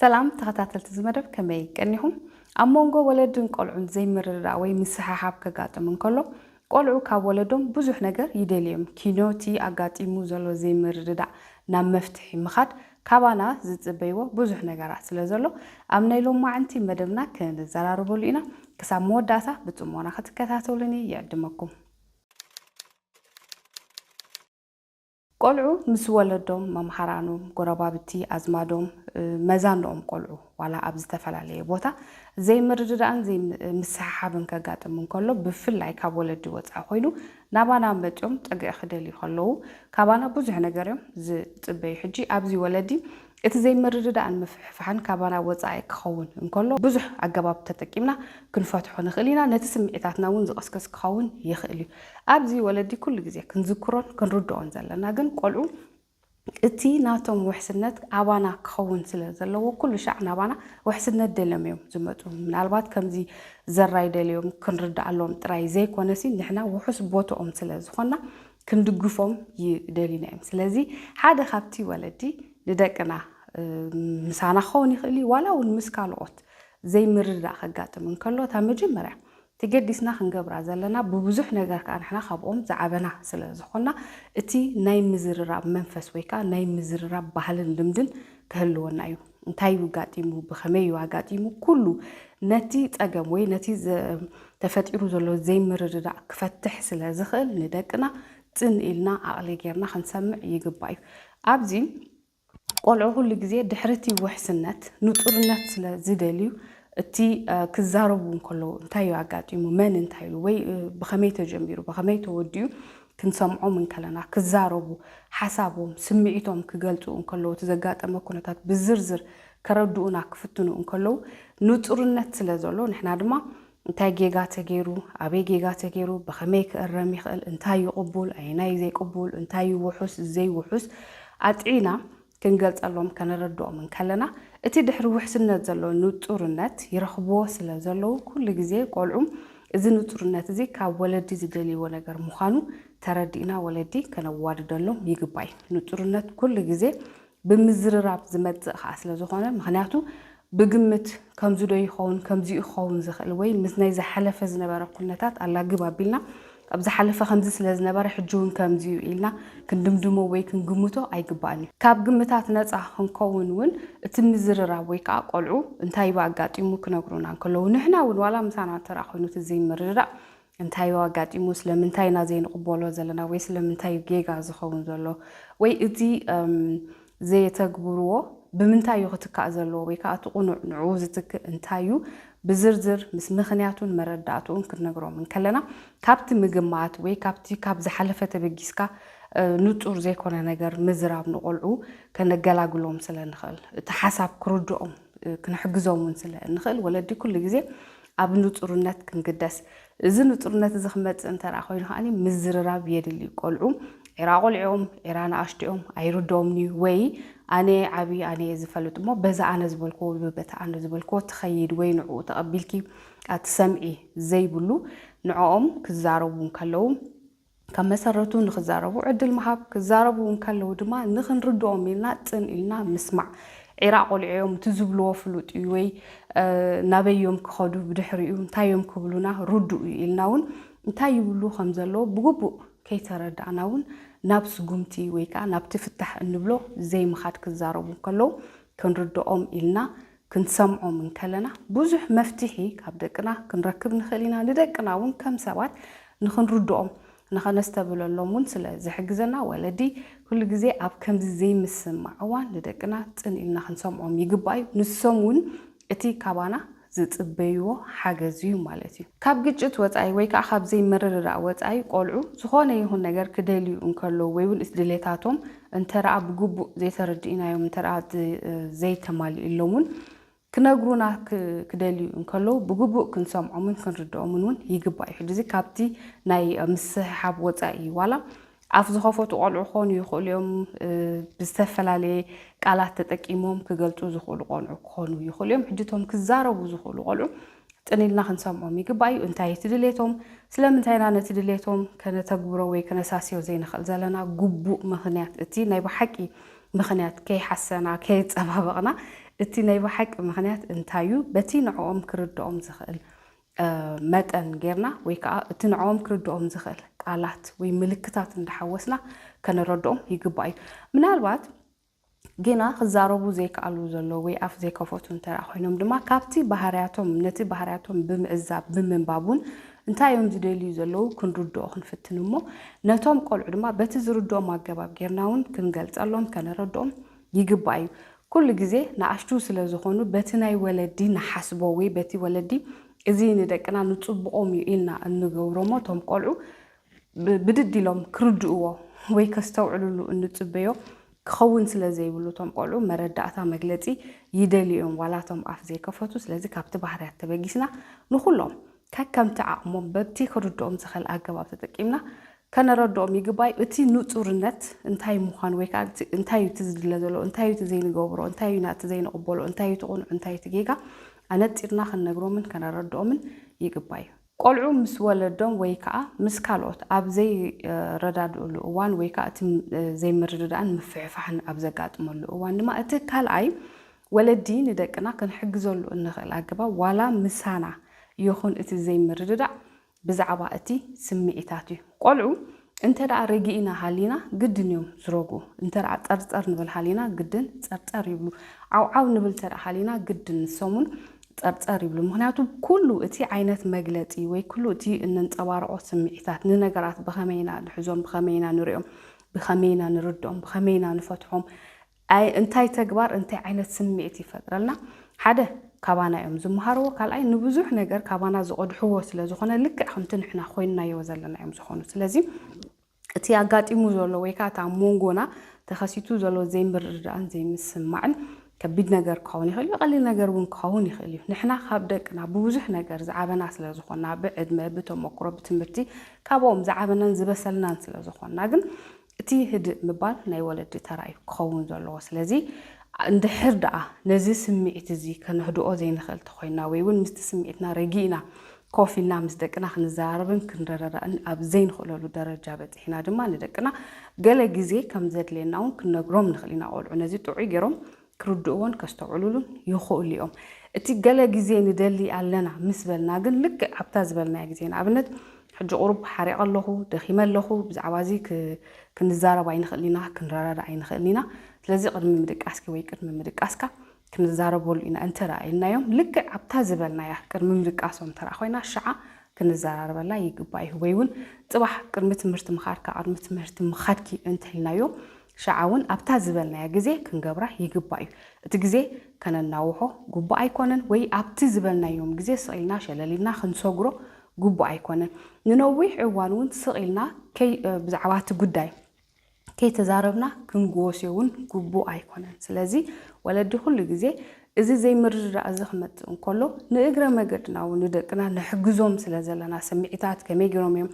سلام تخطاتلت زمرب كمي كنيهم أمونغو ولدن قلعون زي مرر وي مسححاب كغاط من كله قلعو كاب ولدهم بزح نجر يدليم كينوتي أغاطيمو زلو زي مرر نام مفتحي مخاد كابانا زتصبيو بزح نجرات سلازلو أمنيلوم معنتي مدبنا كن زراربو لينا كساب موداتا بتمونا خطكتاتولني يعدمكم قلعو مس ولدهم ممحرانهم قربابتي أزمادهم مزانهم قلعو ولا أبز تفعل بوتا زي مرددان زي مسحابن كغاط من كله بفلاي كاب ولد وصا خوينو نابانا مچوم طق خدلي خلو كابانا بزح نغرم ز طبي حجي أبزي ولدي እቲ ዘይመርድዳን መፍሕፋን ካባና ወጻይ ክኸውን እንከሎ ብዙሕ ኣገባብ ተጠቂምና ክንፈትሖ ንኽእል ኢና ነቲ ስምዒታትና እውን ዝቀስቀስ ክኸውን ይኽእል እዩ ኣብዚ ወለዲ ኩሉ ግዜ ክንዝክሮን ክንርድኦን ዘለና ግን ቆልዑ እቲ ናቶም ውሕስነት ኣባና ክኸውን ስለ ዘለዎ ኩሉ ሻዕ ናባና ውሕስነት ደለም እዮም ዝመፁ ምናልባት ከምዚ ዘራይ ደልዮም ክንርዳኣሎም ጥራይ ዘይኮነሲ ንሕና ውሑስ ቦቶኦም ስለ ዝኾና ክንድግፎም ይደሊና እዮም ስለዚ ሓደ ካብቲ ወለዲ ንደቅና ምሳና ኸውን ይኽእል ዋላ እውን ምስካልኦት ዘይምርዳእ ከጋጥም እንከሎ ታ መጀመርያ ተገዲስና ክንገብራ ዘለና ብብዙሕ ነገር ከዓ ንሕና ካብኦም ዝዓበና ስለ ዝኾና እቲ ናይ ምዝርራብ መንፈስ ወይ ከዓ ናይ ምዝርራብ ባህልን ልምድን ክህልወና እዩ እንታይ ይጋጢሙ ብኸመይ ይጋጢሙ ኩሉ ነቲ ፀገም ወይ ነቲ ተፈጢሩ ዘሎ ዘይምርዳእ ክፈትሕ ስለ ዝኽእል ንደቅና ፅን ኢልና ኣቕሊ ጌርና ክንሰምዕ ይግባእ እዩ ኣብዚ ቆልዑ ኩሉ ግዜ ድሕርቲ ውሕስነት ንጡርነት ስለ ዝደልዩ እቲ ክዛረቡ እንከለው እንታይ ያጋጢሙ መን እንታይ ወይ ብኸመይ ተጀሚሩ ብኸመይ ተወዲዩ ክንሰምዖም እንከለና ክዛረቡ ሓሳቦም ስምዒቶም ክገልጹ እንከለው ተዘጋጠመ ኩነታት ብዝርዝር ከረድኡና ክፍትኑ እንከለው ንጡርነት ስለ ዘሎ ንሕና ድማ እንታይ ጌጋ ተገይሩ ኣበይ ጌጋ ተገይሩ ብኸመይ ክእረም ይኽእል እንታይ ይቕቡል ኣይናይ ዘይቅቡል እንታይ ውሑስ ዘይውሑስ ኣጥዒና ክንገልጸሎም ከነረድኦም እንከለና እቲ ድሕሪ ውሕስነት ዘሎ ንጡርነት ይረኽብዎ ስለ ዘለዎ ኩሉ ግዜ ቆልዑ እዚ ንጡርነት እዚ ካብ ወለዲ ዝደልይዎ ነገር ምዃኑ ተረዲእና ወለዲ ከነዋድደሎም ይግባእ ንጡርነት ኩሉ ግዜ ብምዝርራብ ዝመጽእ ከዓ ስለ ዝኾነ ምክንያቱ ብግምት ከምዚ ዶ ይኸውን ከምዚ ይኸውን ዝኽእል ወይ ምስ ናይ ዝሓለፈ ዝነበረ ኩነታት ኣላግብ ኣቢልና ኣብ ዝሓለፈ ከምዚ ስለ ዝነበረ ሕጂውን ከምዚ ኢልና ክንድምድሞ ወይ ክንግምቶ ኣይግባእን ካብ ግምታት ነፃ ክንከውን እውን እቲ ምዝርራብ ወይ ከዓ ቆልዑ እንታይ ኣጋጢሙ ክነግሩና እንከለዉ ንሕና እውን ዋላ ምሳና ተራ ኮይኑ እቲ ዘይምርዳእ እንታይ ኣጋጢሙ ስለምንታይና ዘይንቕበሎ ዘለና ወይ ስለምንታይ ጌጋ ዝኸውን ዘሎ ወይ እቲ ዘይተግብርዎ ብምንታይ ክትካእ ዘለዎ ወይ ከዓ እቲ ቁኑዕ ንዑ ዝትክእ እንታይ ብዝርዝር ምስ ምኽንያቱን መረዳእቱን ክንነግሮም እንከለና ካብቲ ምግማት ወይ ካብቲ ካብ ዝሓለፈ ተበጊስካ ንጡር ዘይኮነ ነገር ምዝራብ ንቆልዑ ከነገላግሎም ስለ ንኽእል እቲ ሓሳብ ክርድኦም ክንሕግዞም ስለ ንኽእል ወለዲ ኩሉ ግዜ ኣብ ንጡርነት ክንግደስ እዚ ንጡርነት እዚ ክመፅእ እንተራ ኮይኑ ከዓኒ ምዝርራብ የድሊ ቆልዑ ዕራ ቆልዑም ዕራ ንኣሽቲኦም ኣይርድኦምኒ ወይ ኣነ ዓቢ ኣነ ዝፈልጥ እሞ በዛ ኣነ ዝበልክዎ በታ ኣነ ዝበልክዎ ትኸይድ ወይ ንዕኡ ተቐቢልኪ ኣትሰምዒ ዘይብሉ ንዕኦም ክዛረቡ እንከለዉ ካብ መሰረቱ ንክዛረቡ ዕድል ምሃብ ክዛረቡ እንከለዉ ድማ ንኽንርድኦም ኢልና ፅን ኢልና ምስማዕ ዕራ ቆልዑም ትዝብልዎ ፍሉጥ እዩ ወይ ናበዮም ክኸዱ ብድሕሪኡ እንታዮም ክብሉና ርድኡ ኢልና እውን እንታይ ይብሉ ከም ዘለዎ ብግቡእ ከይተረዳእና እውን ናብ ስጉምቲ ወይ ከዓ ናብቲ ፍታሕ እንብሎ ዘይምኻድ ክዛረቡ እንከለዉ ክንርድኦም ኢልና ክንሰምዖም እንከለና ብዙሕ መፍትሒ ካብ ደቅና ክንረክብ ንኽእል ኢና ንደቅና እውን ከም ሰባት ንኽንርድኦም ንኸነስተብለሎም እውን ስለ ዝሕግዘና ወለዲ ኩሉ ግዜ ኣብ ከምዚ ዘይምስማዕ እዋን ንደቅና ፅን ኢልና ክንሰምዖም ይግባእ እዩ ንሶም እውን እቲ ካባና ዝጽበይዎ ሓገዝ እዩ ማለት እዩ ካብ ግጭት ወጻይ ወይ ከዓ ካብ ዘይምርዳእ ወጻይ ቆልዑ ዝኾነ ይኹን ነገር ክደልዩ እንከለዉ ወይ እውን እስድሌታቶም እንተረኣ ብግቡእ ዘይተረዲእናዮም እንተረኣ ዘይተማሊኡሎምን ክነግሩና ክደልዩ እንከለዉ ብግቡእ ክንሰምዖምን ክንርድኦምን እውን ይግባእ እዩ ሕጂ ካብቲ ናይ ምስሓብ ወጻኢ ዋላ ኣፍ ዝኸፈቱ ቆልዑ ክኾኑ ይኽእሉ እዮም ብዝተፈላለየ ቃላት ተጠቂሞም ክገልጹ ዝኽእሉ ቆልዑ ክኾኑ ይኽእሉ እዮም ሕጂቶም ክዛረቡ ዝኽእሉ ቆልዑ ፅን ኢልና ክንሰምዖም ይግባእ እዩ እንታይ እቲ ድሌቶም ስለምንታይና ነቲ ድሌቶም ከነተግብሮ ወይ ከነሳስዮ ዘይንኽእል ዘለና ግቡእ ምኽንያት እቲ ናይ ብሓቂ ምኽንያት ከይሓሰና ከይፀባበቕና እቲ ናይ ብሓቂ ምክንያት እንታዩ በቲ ንዕኦም ክርድኦም ዝኽእል መጠን ጌርና ወይ ከዓ እቲ ንዕኦም ክርድኦም ዝኽእል ቃላት ወይ ምልክታት እንዳሓወስና ከነረድኦም ይግባእ እዩ ምናልባት ገና ክዛረቡ ዘይከኣሉ ዘሎ ወይ ኣፍ ዘይከፈቱ እንተራ ኮይኖም ድማ ካብቲ ባህርያቶም ነቲ ባህርያቶም ብምዕዛብ ብምንባቡን እንታዮም ዝደልዩ ዘለው ክንርድኦ ክንፍትን እሞ ነቶም ቆልዑ ድማ በቲ ዝርድኦም ኣገባብ ጌርናውን ክንገልጸሎም ከነረድኦም ይግባእ እዩ ኩሉ ግዜ ንኣሽቱ ስለ ዝኾኑ በቲ ናይ ወለዲ ንሓስቦ ወይ በቲ ወለዲ እዚ ንደቅና ንጽብቆም እዩ ኢልና እንገብሮሞ ቶም ቆልዑ ብድዲሎም ክርድእዎ ወይ ከስተውዕሉሉ እንጽበዮ ክኸውን ስለ ዘይብሉ ቶም ቆልዑ መረዳእታ መግለጺ ይደልዮም ዋላቶም ኣፍ ዘይከፈቱ ስለዚ ካብቲ ባህርያት ተበጊስና ንኹሎም ከከምቲ ዓቕሞም በቲ ክርድኦም ዝኽእል ኣገባብ ተጠቂምና ከነረድኦም ይግባእ እቲ ንጹርነት እንታይ ምዃን ወይ ከዓ እንታይ እቲ ዝድለ ዘሎ እንታይ እቲ ዘይንገብሮ እንታይ ናቲ ዘይንቕበሎ እንታይ እቲ ቁኑዕ እንታይ እቲ ጌጋ ኣነፂርና ክንነግሮምን ከነረድኦምን ይግባእ እዩ ቆልዑ ምስ ወለዶም ወይ ከዓ ምስ ካልኦት ኣብ ዘይረዳድእሉ እዋን ወይ ከዓ እቲ ዘይምርድዳእን ምፍሕፋሕን ኣብ ዘጋጥመሉ እዋን ድማ እቲ ካልኣይ ወለዲ ንደቅና ክንሕግዘሉ እንኽእል ኣገባብ ዋላ ምሳና ይኹን እቲ ዘይምርድዳእ ብዛዕባ እቲ ስምዒታት እዩ ቆልዑ እንተደኣ ረጊእና ሃሊና ግድን እዮም ዝረጉ እንተደኣ ፀርፀር ንብል ሃሊና ግድን ፀርፀር ይብሉ ዓውዓው ንብል ተደኣ ሃሊና ግድን ንሰሙን ፀርፀር ይብሉ ምክንያቱ ኩሉ እቲ ዓይነት መግለፂ ወይ ኩሉ እቲ እንንፀባርቆ ስምዒታት ንነገራት ብኸመይና ንሕዞም ብኸመይና ንሪኦም ብኸመይና ንርድኦም ብኸመይና ንፈትሖም እንታይ ተግባር እንታይ ዓይነት ስምዒት ይፈጥረልና ሓደ ካባና እዮም ዝመሃርዎ ካልኣይ ንብዙሕ ነገር ካባና ዝቀድሕዎ ስለ ዝኾነ ልክዕ ከምቲ ንሕና ኮይንናዮ ዘለና እዮም ዝኾኑ ስለዚ እቲ ኣጋጢሙ ዘሎ ወይ ከዓ እታ ሞንጎና ተኸሲቱ ዘሎ ዘይምርድዳእን ዘይምስማዕን ከቢድ ነገር ክኸውን ይኽእል እዩ ቀሊል ነገር እውን ክኸውን ይኽእል እዩ ንሕና ካብ ደቅና ብብዙሕ ነገር ዝዓበና ስለ ዝኾንና ብዕድመ ብተመክሮ ብትምህርቲ ካብኦም ዝዓበናን ዝበሰልናን ስለ ዝኾንና ግን እቲ ህድእ ምባል ናይ ወለዲ ተራእዩ ክኸውን ዘለዎ ስለዚ እንድሕር ደኣ ነዚ ስምዒት እዚ ከነህድኦ ዘይንኽእል ተኮይንና ወይ እውን ምስቲ ስምዒትና ረጊእና ኮፍ ኢልና ምስ ደቅና ክንዘራረብን ክንረዳዳእን ኣብ ዘይንኽእለሉ ደረጃ በፂሕና ድማ ንደቅና ገለ ግዜ ከም ዘድልየና እውን ክንነግሮም ንኽእል ኢና ቆልዑ ነዚ ጥዑይ ገይሮም ክርድእዎን ከስተውዕሉሉን ይኽእሉ እዮም እቲ ገለ ግዜ ንደሊ ኣለና ምስ በልና ግን ልክዕ ኣብታ ዝበልናዮ ግዜ ንኣብነት ሕጂ ቁሩብ ሓሪቕ ኣለኹ ደኺመ ኣለኹ ብዛዕባ እዚ ክንዛረብ ኣይንኽእል ኢና ክንረዳዳ ኣይንኽእል ኢና ስለዚ ቅድሚ ምድቃስኪ ወይ ቅድሚ ምድቃስካ ክንዛረበሉ ኢና እንተራእይናዮም ልክዕ ኣብታ ዝበልናያ ቅድሚ ምድቃሶም ተራ ኮይና ሸዓ ክንዘራረበላ ይግባእ እዩ ወይ እውን ፅባሕ ቅድሚ ትምህርቲ ምኻድካ ቅድሚ ትምህርቲ ምኻድኪ እንተኢልናዮ ሸዓ እውን ኣብታ ዝበልናያ ግዜ ክንገብራ ይግባእ እዩ እቲ ግዜ ከነናውሖ ጉቡእ ኣይኮነን ወይ ኣብቲ ዝበልናዮም ግዜ ስቂልና ሸለሊልና ክንሰግሮ ጉቡእ ኣይኮነን ንነዊሕ እዋን እውን ስቂልና ብዛዕባ እቲ ጉዳይ ከይተዛረብና ክንጎስዮ እውን ጉቡእ ኣይኮነን ስለዚ ወለዲ ኩሉ ግዜ እዚ ዘይምርድዳእ እዚ ክመፅእ እንከሎ ንእግረ መገድና እውን ንደቅና ንሕግዞም ስለ ዘለና ስምዒታት ከመይ ገይሮም እዮም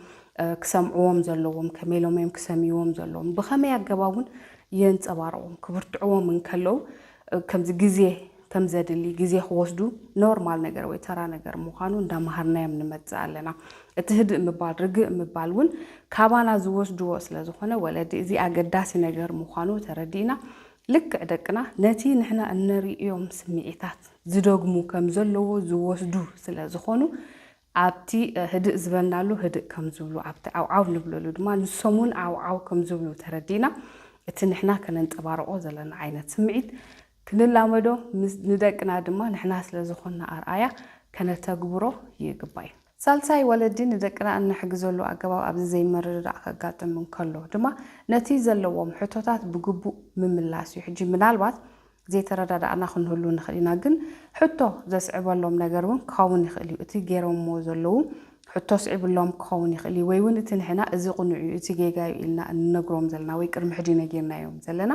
ክሰምዕዎም ዘለዎም ከመይ ኢሎም እዮም ክሰምይዎም ዘለዎም ብኸመይ ኣገባብ እውን የንፀባርቆም ክብርትዕዎም እንከለው ከምዚ ግዜ ከም ዘድሊ ግዜ ክወስዱ ኖርማል ነገር ወይ ተራ ነገር ምዃኑ እንዳምሃርናዮም ንመፅእ ኣለና እቲ ህድእ ምባል ርግእ ምባል እውን ካባና ዝወስድዎ ስለ ዝኾነ ወለዲ እዚ ኣገዳሲ ነገር ምዃኑ ተረዲእና ልክዕ ደቅና ነቲ ንሕና እንሪእዮም ስምዒታት ዝደግሙ ከም ዘለዎ ዝወስዱ ስለ ዝኾኑ ኣብቲ ህድእ ዝበልናሉ ህድእ ከም ዝብሉ ኣብቲ ዓውዓው ንብለሉ ድማ ንሶሙን ዓውዓው ከም ዝብሉ ተረዲእና እቲ ንሕና ከነንፀባርቆ ዘለና ዓይነት ስምዒት ክንላመዶ ንደቅና ድማ ንሕና ስለ ዝኾንና ኣርኣያ ከነተግብሮ ይግባእ እዩ ሳልሳይ ወለዲ ንደቅና እንሕግዘሉ ኣገባብ ኣብዚ ዘይምርድዳእ ከጋጥም እንከሎ ድማ ነቲ ዘለዎም ሕቶታት ብግቡእ ምምላስ እዩ ሕጂ ምናልባት ዘይተረዳዳእና ክንህሉ ንኽእል ኢና ግን ሕቶ ዘስዕበሎም ነገር እውን ክኸውን ይኽእል እዩ እቲ ገይሮምዎ ዘለው ሕቶ ስዒብሎም ክኸውን ይኽእል እዩ ወይ እውን እቲ ንሕና እዚ ቁኑዕ እዩ እቲ ጌጋ እዩ ኢልና እንነግሮም ዘለና ወይ ቅድሚ ሕጂ ነጊርናዮም ዘለና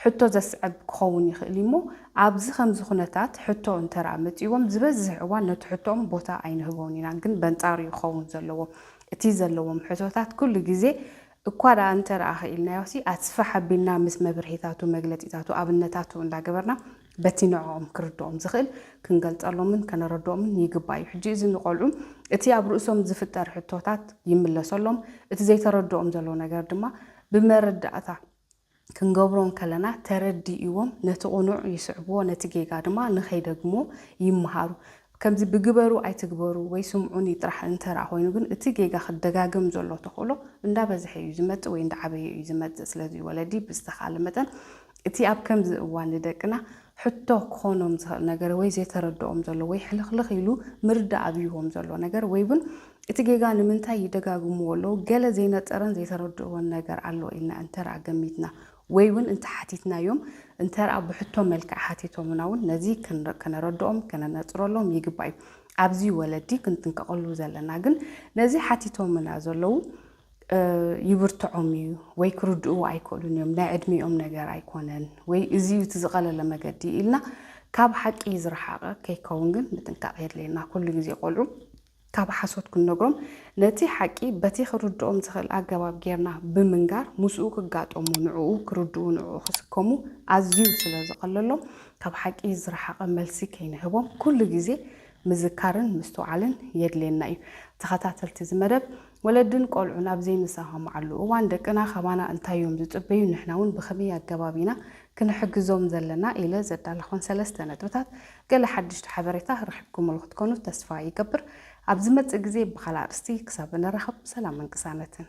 ሕቶ ዘስዕብ ክኸውን ይኽእል እሞ ኣብዚ ከምዚ ኩነታት ሕቶ እንተረኣ መፂዎም ዝበዝሕ እዋን ነቲ ሕቶም ቦታ ኣይንህቦም ኢና ግን በንፃሪ ክኸውን ዘለዎ እቲ ዘለዎም ሕቶታት ኩሉ ግዜ እኳ ዳ እንተረኣ ክኢልናዮሲ ኣስፋሕ ኣቢልና ምስ መብርሂታቱ መግለፂታቱ ኣብነታቱ እንዳገበርና በቲ ንዕኦም ክርድኦም ዝኽእል ክንገልፀሎምን ከነረድኦምን ይግባእ እዩ ሕጂ እዚ ንቆልዑ እቲ ኣብ ርእሶም ዝፍጠር ሕቶታት ይምለሰሎም እቲ ዘይተረድኦም ዘሎ ነገር ድማ ብመረዳእታ ክንገብሮም ከለና ተረዲእዎም ነቲ ቁኑዕ ይስዕብዎ ነቲ ጌጋ ድማ ንኸይደግሞ ይመሃሩ ከምዚ ብግበሩ ኣይትግበሩ ወይ ስምዑን ይጥራሕ እንተራ ኮይኑ ግን እቲ ጌጋ ክደጋገም ዘሎ ተኽእሎ እንዳበዝሐ እዩ ዝመጽእ ወይ እንዳዓበየ እዩ ዝመጽእ ስለዚ ወለዲ ብዝተኻለ መጠን እቲ ኣብ ከምዚ እዋን ንደቅና ሕቶ ክኾኖም ዝኽእል ነገር ወይ ዘይተረድኦም ዘሎ ወይ ሕልኽልኽ ኢሉ ምርዳእ ኣብይዎም ዘሎ ነገር ወይ እውን እቲ ጌጋ ንምንታይ ይደጋግምዎ ኣለዉ ገለ ዘይነጠረን ዘይተረድእዎን ነገር ኣሎ ኢልና እንተራ ገሚትና ወይ እውን እንተ ሓቲትናዮም እንተራ ብሕቶ መልክዕ ሓቲቶምና እውን ነዚ ከነረድኦም ከነነፅረሎም ይግባእ እዩ ኣብዚ ወለዲ ክንጥንቀቐሉ ዘለና ግን ነዚ ሓቲቶምና ዘለዉ ይብርትዖም እዩ ወይ ክርድኡ ኣይክእሉን እዮም ናይ ዕድሚኦም ነገር ኣይኮነን ወይ እዚዩ እቲ ዝቐለለ መገዲ ኢልና ካብ ሓቂ ዝረሓቐ ከይከውን ግን ምጥንቃቕ የድልየና ኩሉ ግዜ ቆልዑ ካብ ሓሶት ክንነግሮም ነቲ ሓቂ በቲ ክርድኦም ዝኽእል ኣገባብ ጌርና ብምንጋር ምስኡ ክጋጠሙ ንዕኡ ክርድኡ ንዕኡ ክስከሙ ኣዝዩ ስለ ዝቐለሎም ካብ ሓቂ ዝረሓቐ መልሲ ከይንህቦም ኩሉ ግዜ ምዝካርን ምስትውዓልን የድልየና እዩ ተኸታተልቲ ዝመደብ ወለድን ቆልዑን ኣብ ዘይንሰማምዓሉ እዋን ደቅና ኸባና እንታዮም ዝፅበዩ ንሕና እውን ብኸመይ ኣገባቢና ክንሕግዞም ዘለና ኢለ ዘዳለኾን 3 ነጥብታት ገለ ሓድሽቲ ሓበሬታ ረኺብኩምሉ ክትኮኑ ተስፋ ይገብር ኣብ ዝመጽእ ግዜ ብኻልእ ኣርእስቲ ክሳብ ንረኸብ ሰላም ቅሳነትን